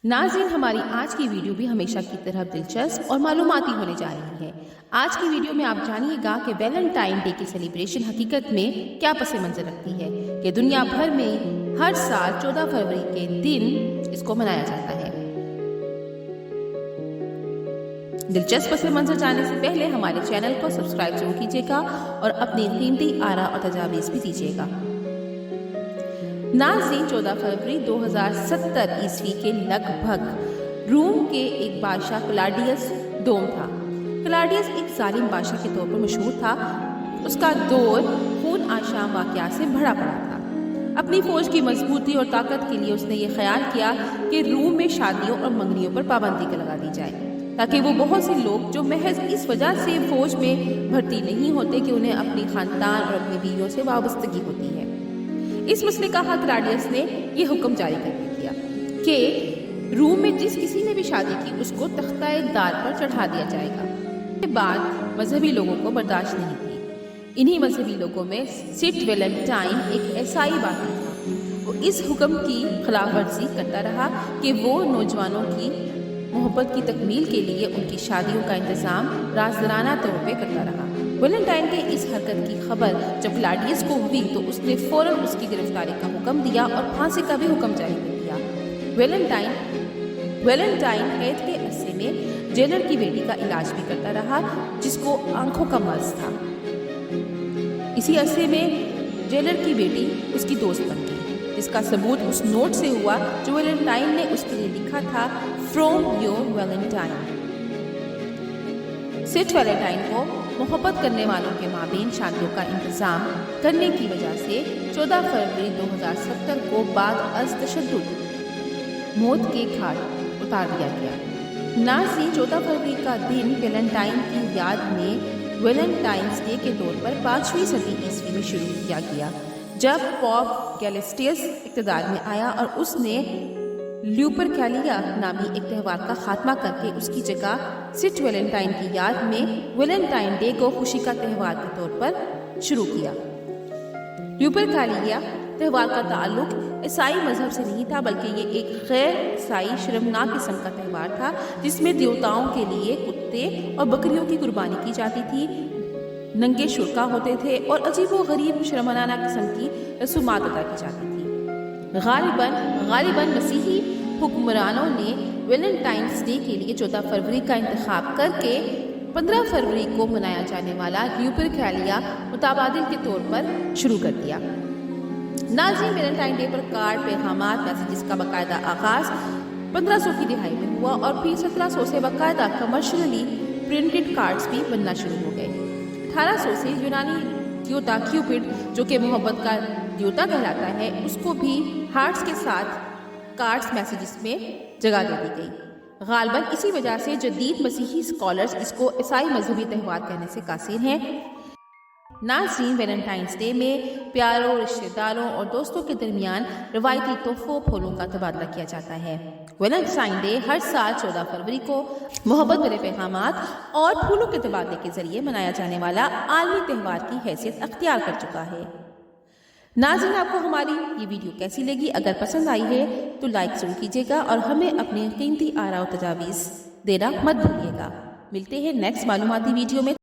नाज़रीन, हमारी आज की वीडियो भी हमेशा की तरह दिलचस्प और मालूमाती होने जा रही है। आज की वीडियो में आप जानिएगा कि वैलेंटाइन डे की सेलिब्रेशन हकीकत में क्या पस मंज़र रखती है कि दुनिया भर में हर साल 14 फरवरी के दिन इसको मनाया जाता है। दिलचस्प पस मंज़र जानने से पहले हमारे चैनल को सब्सक्राइब जरूर कीजिएगा और अपनी कीमती आरा और तजावीज़ भी दीजिएगा। नाज़रीन, 14 फरवरी 2070 ईस्वी के लगभग रूम के एक बादशाह क्लाडियस दोम था। क्लाडियस एक जालिम बादशाह के तौर पर मशहूर था। उसका दौर खून आशाम वाक़यात से भरा पड़ा था। अपनी फौज की मजबूती और ताकत के लिए उसने ये ख्याल किया कि रूम में शादियों और मंगनियों पर पाबंदी लगा दी जाए, ताकि वो बहुत से लोग जो महज इस वजह से फौज में भर्ती नहीं होते कि उन्हें अपनी खानदान और अपनी बीवियों से वाबस्तगी होती है। इस मसले का हक क्लाडियस ने यह हुक्म जारी कर दिया कि रूम में जिस किसी ने भी शादी की उसको तख्ता दार पर चढ़ा दिया जाएगा। इसके बाद मजहबी लोगों को बर्दाश्त नहीं थी। इन्हीं मजहबी लोगों में सिट वेलेंटाइन एक ईसाई बागी था। वो इस हुक्म की खिलाफ वर्जी करता रहा कि वो नौजवानों की मोहब्बत की तकमील के लिए उनकी शादियों का इंतज़ाम राजदाराना तौर पर करता रहा। वेलेंटाइन के इस हरकत की खबर जब क्लाडियस को हुई तो उसने फौरन उसकी गिरफ्तारी का हुक्म दिया और फांसी का भी हुक्म जारी कर दिया। वेलेंटाइन कैद के अरसे में जेलर की बेटी का इलाज भी करता रहा, जिसको आंखों का मर्ज था। इसी अरसे में जेलर की बेटी उसकी दोस्त बन गई, जिसका सबूत उस नोट से हुआ जो वेलेंटाइन ने उसके लिए लिखा था, from your Valentine. Saint Valentine को मोहब्बत करने वालों के माबेन शादियों का इंतज़ाम करने की वजह से 14 फरवरी 2070 को बाद अज़ तशद्दुद मौत के घाट उतार दिया गया। नाज़रीन, 14 फरवरी का दिन वेलेंटाइन की याद में वेलेंटाइंस डे के तौर पर 5वीं सदी ईस्वी में शुरू किया गया, जब पॉप गैलेस्टियस इक़्तिदार में आया और उसने ल्यूपरकैलिया नामी एक त्यौहार का खात्मा करके उसकी जगह सिट वेलेंटाइन की याद में वेलेंटाइन डे को खुशी का त्यौहार के तौर पर शुरू किया। ल्यूपरकैलिया त्यौहार का ताल्लुक ईसाई मजहब से नहीं था, बल्कि ये एक गैर ईसाई शर्मनाक किस्म का त्यौहार था, जिसमें देवताओं के लिए कुत्ते और बकरियों की कुर्बानी की जाती थी, नंगे शुरका होते थे और अजीब व गरीब शर्मनाना किस्म की रसूमात अदा की जाती थी। गालिबन मसीही हुक्मरानों ने वेलेंटाइंस डे के लिए 14 फरवरी का इंतखाब करके 15 फरवरी को मनाया जाने वाला ल्यूपरकैलिया मुताबादिल के तौर पर शुरू कर दिया। नाज़रीन, वेलेंटाइन डे पर कार्ड, पैगामात, मैसेजेस का बाकायदा आगाज़ 1500 की दिहाई में हुआ और फिर 1700 से बाकायदा कमर्शियली प्रिंटेड कार्ड्स भी बनना शुरू हो गए। 1800 से यूनानी देवता क्यूपिड, जो कि मोहब्बत का देवता कहलाता है, उसको भी हार्ट्स के साथ कार्ड्स मैसेजेस में जगह दे दी गई। गालिबन इसी वजह से जदीद मसीही स्कॉलर्स इसको ईसाई मजहबी त्यौहार कहने से कासिर हैं। नाज़रीन, वेलेंटाइंस डे में प्यारों, रिश्तेदारों और दोस्तों के दरमियान रवायती तोहफों फूलों का तबादला किया जाता है। वेलेंटाइन डे हर साल 14 फरवरी को मोहब्बत भरे पैगामात और फूलों के तबादले के जरिए मनाया जाने वाला आलमी त्यौहार की हैसियत अख्तियार कर चुका है। नाज़रीन, आपको हमारी ये वीडियो कैसी लगी? अगर पसंद आई है तो लाइक जरूर कीजिएगा और हमें अपनी कीमती आरा और तजावीज़ देना मत भूलिएगा। मिलते हैं नेक्स्ट मालूमाती वीडियो में।